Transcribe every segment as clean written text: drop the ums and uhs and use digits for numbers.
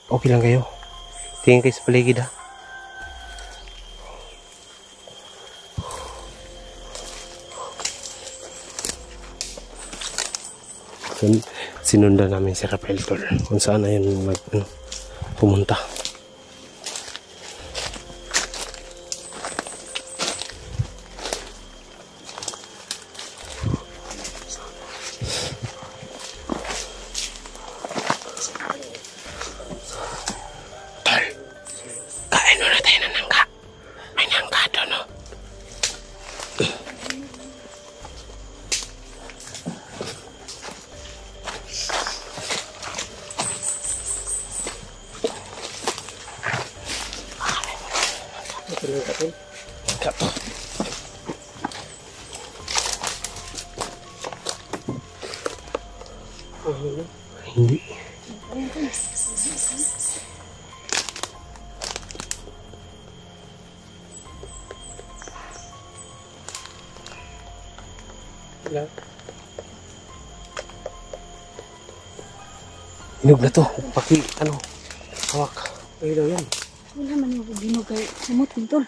Okay lang kayo. Tingin kayo sa paligid ha. Sinundan namin si Rafael tol kung saan na yun pumunta. Tol, kain muna tayo ng nangka. May nangka doon no. Hindi. Hinog na to. Paki, hawak. Ay daw yan. Wala man yung hinog kay sumot nito.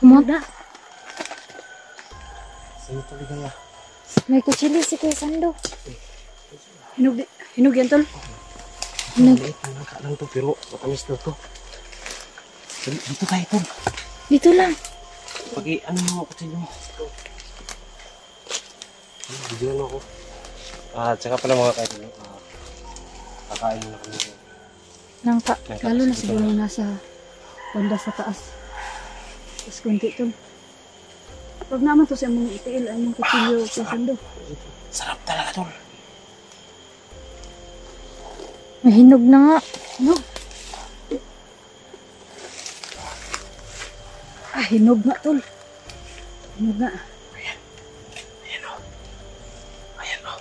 Humot na. Sino to ligaya? May kutsili si Kuya Sando. Hinog yan tol. Hinog. Nangka lang to pero matamis na to. Dito tayo tol. Dito lang. Pagi mo kutsilyo mo. Video na ako. Tsaka pala mga kaibigan. Kakain na kami. Nangka. Lalo na siguro nasa banda sa taas. Tapos kunti tol. Pag naman to sa mong itiil ay mong kutsilyo Kuya Sando. Sarap talaga tol. May hinog na nga. Hinog. Hinog nga tol. Hinog nga. Ayan o. Ayan o.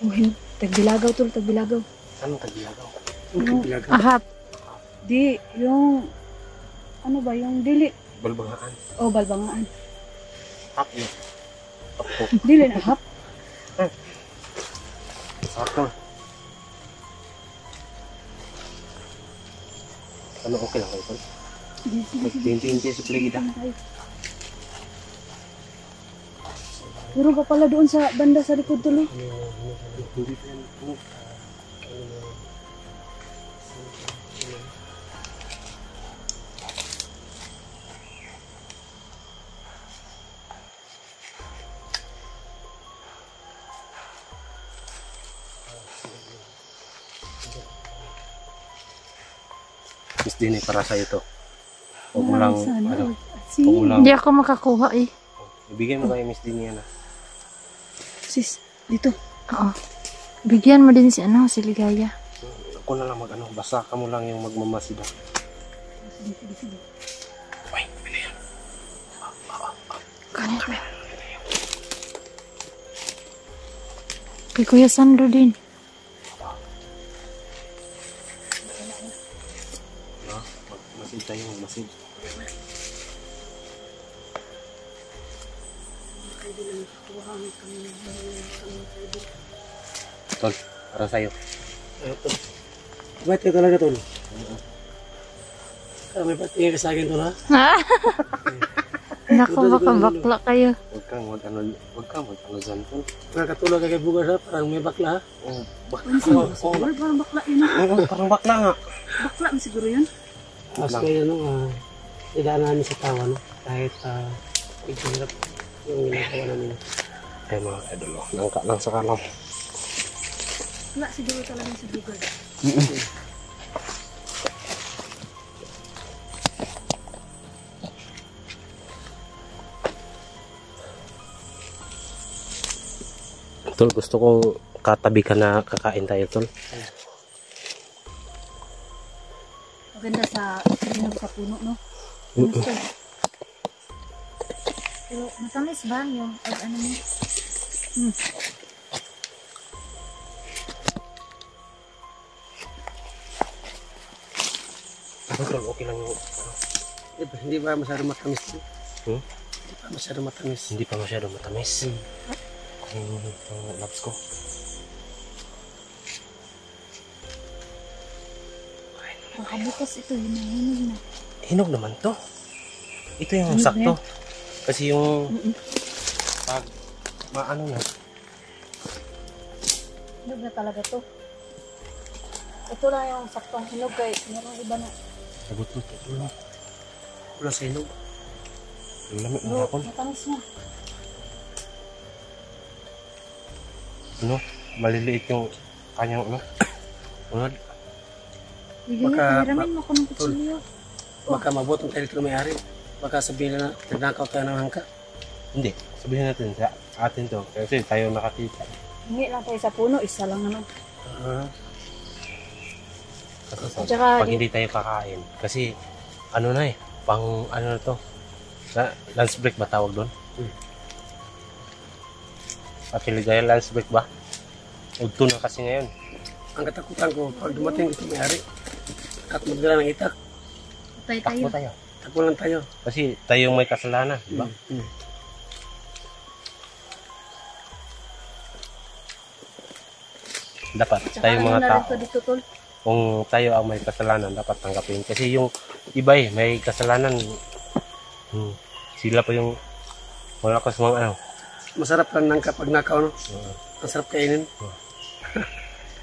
Hinog. Tagbilagaw tol, tagbilagaw. Anong tagbilagaw? Ahap. Di, yung ano ba, yung dili. Balbangaan. O, balbangaan. Hap yun. Hap. Dili na ahap. Sakto. Okay lang kayo tol? Magtinti-tinti sa paligid ha. Puro ka pala doon sa banda sa likod tuloy. Hindi pa yan. Miss Dini, para sa'yo to. Huwag mo lang, Hindi ako makakuha eh. ibigay mo kay Miss Dini yan. Sis, dito. Oo. Bigyan mo din si si Ligaya. Ako na lang basta ka mo lang yung magmamasid. Uy, ano yan? Ganito. Kay Kuya Sando din. Magmasid tayo, magmasid. Tol, para sa'yo. Ba't ka talaga tol? May patingin ka sa akin tol ha? Naku, baka bakla kayo. Huwag kang mag-ano dyan tol. Nakatulog ka kay Bugas ha? Parang may bakla ha? Parang bakla yun. Parang bakla nga. Bakla mo siguro yun. Mas kayo idaan namin sa tawa no? Kahit itinirap yung ginagawa namin. Ay mga idol, nangka lang sa kalam. Wala siguro talaga sa Google. Tol, gusto kong katabi ka na kakain tayo tol. Maganda sa puno no? Pero matamis ba yung ano mo? Okay lang yung Hindi ba masyado matamis? Hindi pa masyado matamis. Yung labs ko. Pagkabukas ito, yun na, hinog na. Hinog naman to. Ito yung Hinog sakto. na Kasi yung Mm-mm. pag maano na. Hinog na talaga to. Ito na yung saktong hinog kay meron iba na. Nagutot. Wala sa hinog. Ang lamig ng Bro, hapon. matamis na. Ano? Maliliit yung kanyang ano. Unod. Bigyan Baka- niya, hiramin mo ko ng kutsilyo. Baka mabuti ang tayo may-ari. Baka sabihin na tinakaw tayo ng hangka. Hindi. Sabihin natin sa atin to. Kasi tayo nakatita. Hingi lang tayo sa puno, isa lang naman. Kasi At saka, pag hindi tayo kakain. Kasi ano na eh. Pang ano na to. Lunch break ba tawag doon? Actually gaya lunch break ba? Udto na kasi ngayon. Ang katakutan ko, pag dumating ito may-ari at magdala ng itak, Patay tayo. Takbo tayo. takbo lang tayo. Kasi tayo yung may kasalanan. Diba? Dapat tsaka tayong ano mga na rin tao. to dito tol. Kung tayo ang may kasalanan, dapat tanggapin. Kasi yung iba eh, may kasalanan. Sila pa yung malakas mga ano. Masarap lang ng kapag nakaw, no? Ang sarap kainin.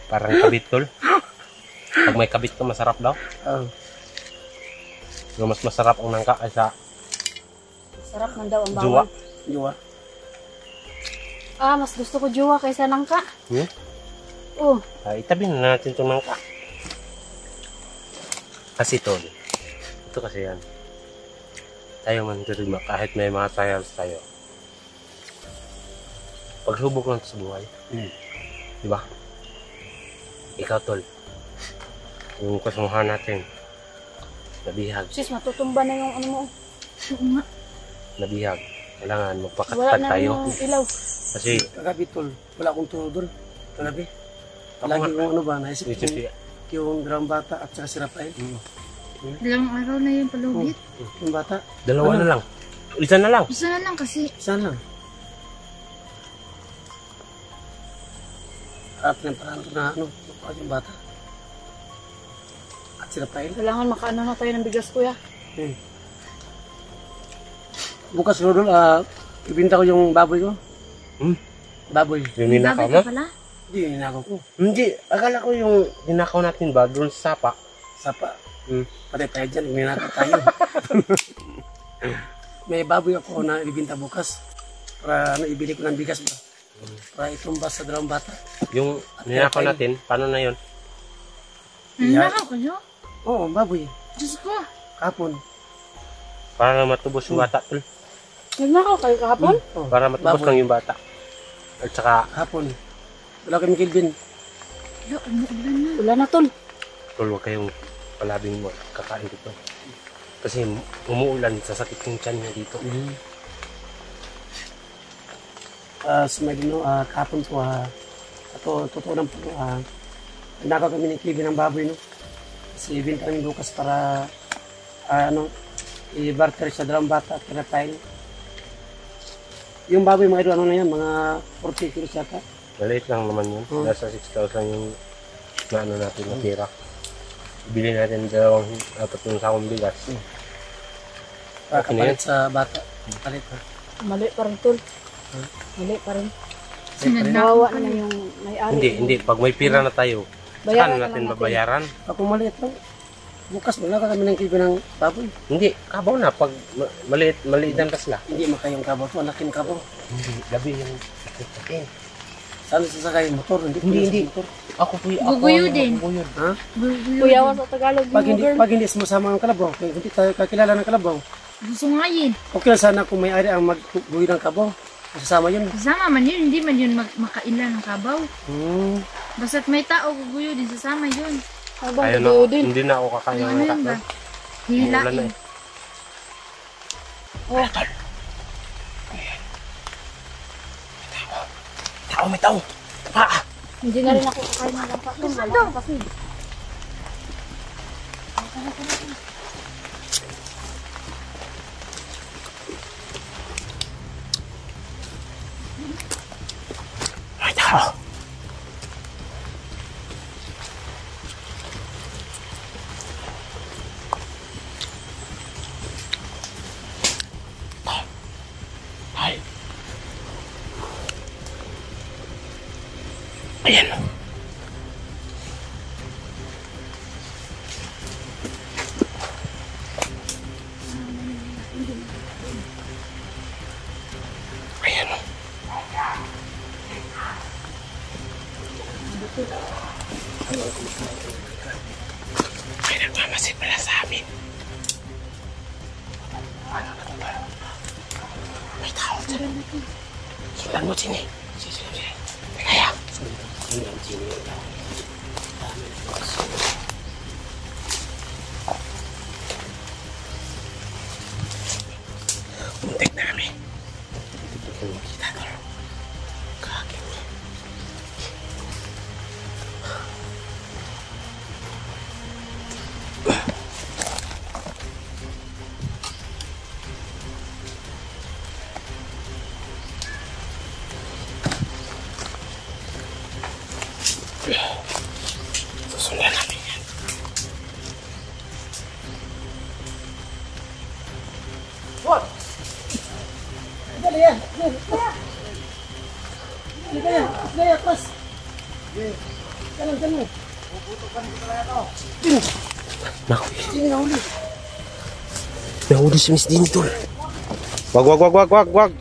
Parang kabit tol. Pag may kabit ka, masarap daw. Pero mas masarap ang nangka kaysa Sarap man daw ang juwa. bawal. Juwa. Ah, mas gusto ko juwa kaysa nangka. Hmm? Oh, Itabi na natin itong nangka. Kasi tol, ito kasi yan. Tayo man dirima, kahit may mga trials tayo. Pagsubok lang sa buhay. Di ba? Ikaw tol, yung kasamahan natin, nabihag, sis, matutumba na yung ano mo. Oo nga. nabihag. Kailangan Wala magpakatag na tayo. yung ilaw. Kasi, Kagabi, tol. Wala akong tulog doon. Kagabi. ako Lagi nga, kong ano ba, naisip isip ko siya. yung dalawang bata at saka si Rafael. Dalawang araw na yung palugit. Yung bata, Dalawa Ano? na lang. Isa na lang. Isa na lang kasi. saan lang? At pinaparaan ko na ano, yung bata. At si Rafael. Kailangan makaano na tayo ng bigas kuya. Bukas Rodol, ibinta ko yung baboy ko. Baboy. Yung ninakaw Babae mo? ka pala? Hindi, yung ninakaw ko. Hindi. Akala ko yung ninakaw natin ba doon sa sapa. Sapa. Patay tayo dyan, ninakaw tayo. May baboy ako na ibinta bukas. Para ano, ibili ko ng bigas ba. Para itumbas sa dalawang bata. Yung ninakaw natin, paano na yun? Nanakaw kayo? Oo, baboy. Diyos ko. Kapon. Para na matubos yung bata. Tol. Nagnakaw kayo kahapon? Oh, Para matubos baboy. lang yung bata. At saka, Kapon. Wala kami Kilvin. Wala, umuulan na. Wala na tol. tol, huwag kayong palabing mo kakain dito. Kasi umuulan, sasakit yung tiyan niya dito. So may gino, kapon po, totoo lang po, nakaw kami ni Kilvin ng baboy, no? Kasi ibinta kami bukas para, i-barter sa dalawang bata at kinatayin. Yung baboy, mga idol, ano na yan, mga 40 kilos yata. Maliit lang naman yun. Nasa 6,000 yung na ano natin natira. Ibili natin dalawang tatlong sakong bigas. Okay na Kapalit sa bata. Kapalit ha. Mali pa rin tol. Mali pa rin. Sinanakaw Nawawa ka na na. yung may-ari. Hindi. Pag may pira na tayo, Bayaran saan na natin lang babayaran? Kung maliit lang, bukas wala ka kami ng Kilvin ng baboy. Hindi, kabaw na. Pag maliit na sila. Hindi makayong kabaw to, laking kabaw. Hindi, gabi yung sakit. Saan sasakay yung motor? Hindi. Motor. Ako po yung Guguyo din. Ha? Kuyawan sa Tagalog Pag yung hindi, girl. pag hindi sumasama ang kalabaw, kung hindi tayo kakilala ng kalabaw, Gusto ngayin. okay lang sana kung may-ari ang magbuhay ng kabaw. Masasama yun. Kasama man yun. Hindi man yun makailan ng kabaw. Basta't may tao, guguyo din. Sasama yun. Habang Ayun guguyo na, din. hindi na ako kakain Ano ng yun ba? kato. Umulan na Hilain. eh. May tao. Hindi na rin ako kakain ng langka. Tol, wala na kasi. May tao. Ayan. Ayan. May nagmamasid pala sa amin. Ano na ba? May tao dyan. Sundan mo, Chini. Sige. Kaya. Sundan, Chini. Muntik na kami. Hindi ko makita tol. Kakit. Susundan namin yan. What? Dali yan. Dali, atras. Ganun. Puputukan ko talaga ito. Naku. Sino nahuli? Nahuli si Miss Dini, tol. Wag. Wag. Wag.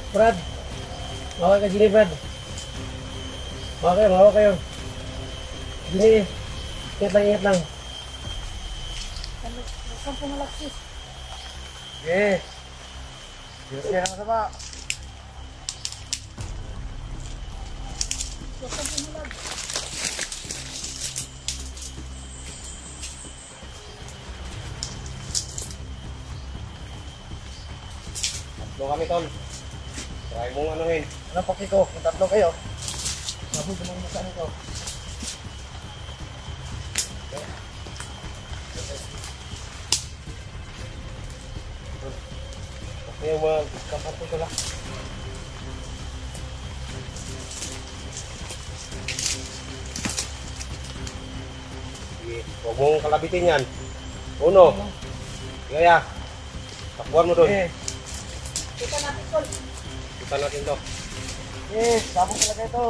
Brad. Mawag ka, Gini, Brad. Mawag kayo. Gini. Ingat lang. Saan po malaksis? Okay. Sige na masama. Tatlo kami, tol. Try mong anuhin. Ano pa kiko? Kung tatlo kayo. Sabi ko naman sa ito. Okay, yung mga kapat ko lang. Sige, huwag mong kalabitin yan. Uno. Kaya, takbuhan mo doon. Kita natin, Tol. Kita natin to. Sabong talaga ito.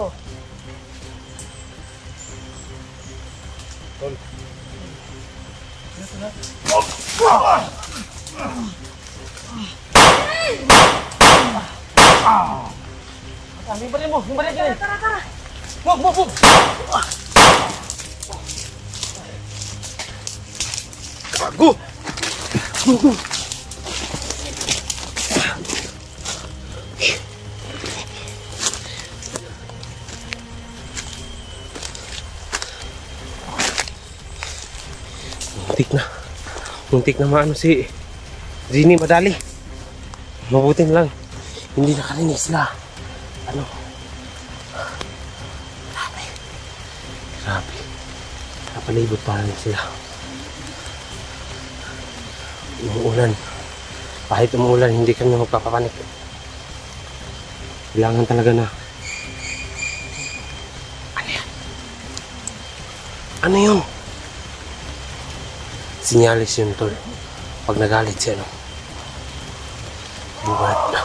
Tol. Himbalin mo, Gini. Tara. Move. Gago! Muntik na maano si Gini, madali. Mabuti na lang hindi nakarinig sila. Ano? Grabe. Napalibot pa rin sila. Umuulan. Kahit umuulan, hindi kami magpapapanik. Kailangan talaga na. Ano yan? Ano yun? Sinyalis yun, tol. Pag nagalit siya, no? Buhat na.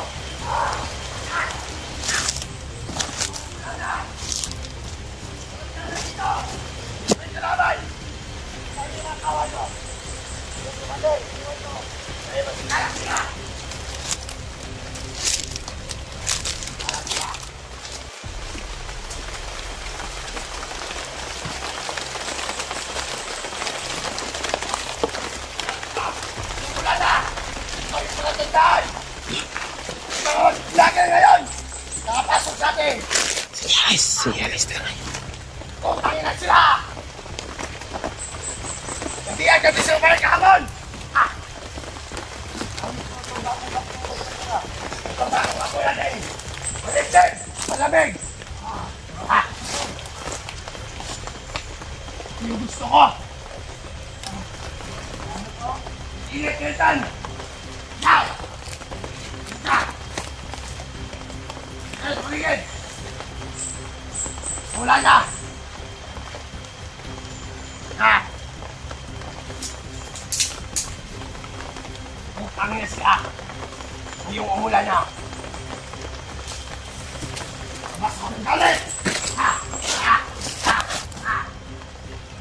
Sinyalis talaga yun. Putangin na sila! Hindi yan kami sa umalik kahapon! Ito ba ang ako yan eh? Maligtin! Malamig! Yung gusto ko! Init-initan! Now! Ano tumigil? Wala na! Putang na sila. Ngayong umulan na. Mas ako ng galit.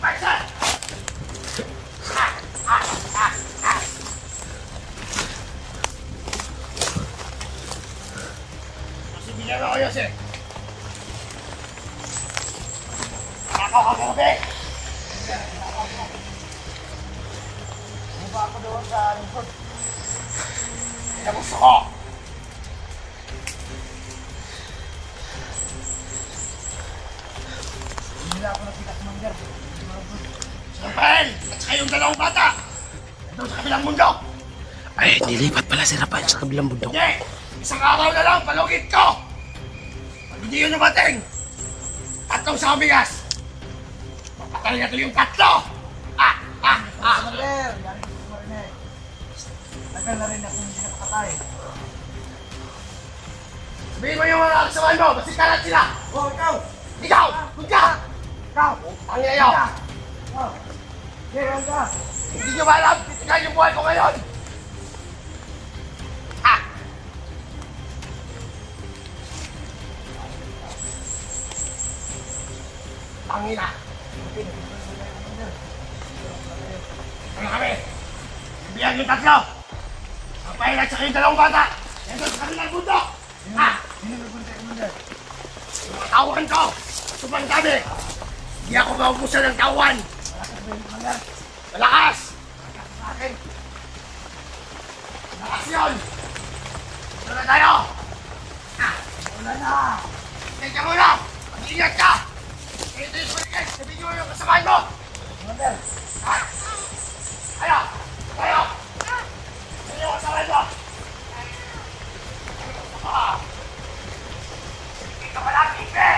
Marcel! Kasi bigyan mo ako yun, sir. Ako kagabi. Ano ba ako doon sa lingkod? Ang gusto ko. Hindi na ako nakita sa manggar. Rafael! At saka yung dalawang bata! Ito sa kabilang mundo! Ay, nilipat pala si Rafael sa kabilang bundok. Hindi! Isang araw na lang, palugit ko! Pag hindi yun nabating, tatlong sa bigas! Papatay na ito yung tatlo! Commander, yan ko mo rin eh. Tagal na rin ako hindi nakakatay. Sabihin mo yung mga kasamaan mo, basta kalat sila! Oh, ikaw! Ikaw! Punta! Ikaw! Ang yayaw! Oh! Yan ka! Hindi nyo ba alam? Titigan yung buhay ko ngayon! Tangina! Ano kami? Sabihan yung tatlo! Rafael at saka yung dalawang bata! Nandun sa kabilang bundok! Sino nagpunta, Commander? Yung mga tawan ko! Subang kami! Hindi ako maubusan ng tawan! Malakas ba yung Commander? Malakas! Malakas sa akin! Malakas yun! Ito na tayo! Wala na! Tingnan ka muna! Mag-ingat ka! Ito yung sulikin! Sabihin mo yung kasamaan mo! Commander! Tayo! Tayo! Sino yung kasamaan mo? Hindi ka pala pipe!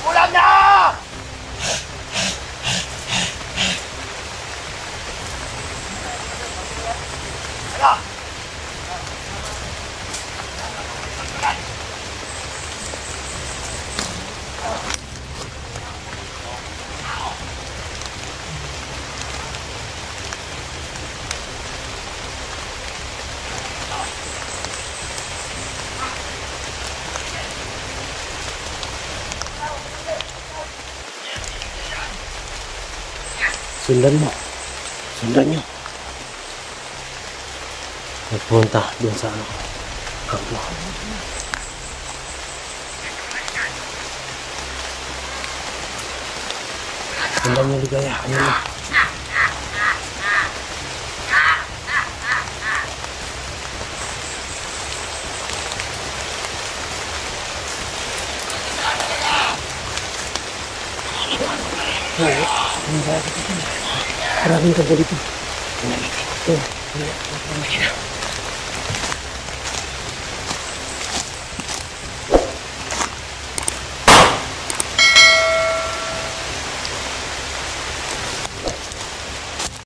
Ulam na! Ano? Sundan mo. Sundan nyo. Nagpunta doon sa ano. Kampo. Sundan nyo, Ligaya. Ano na? Maraming ka dito. Ito.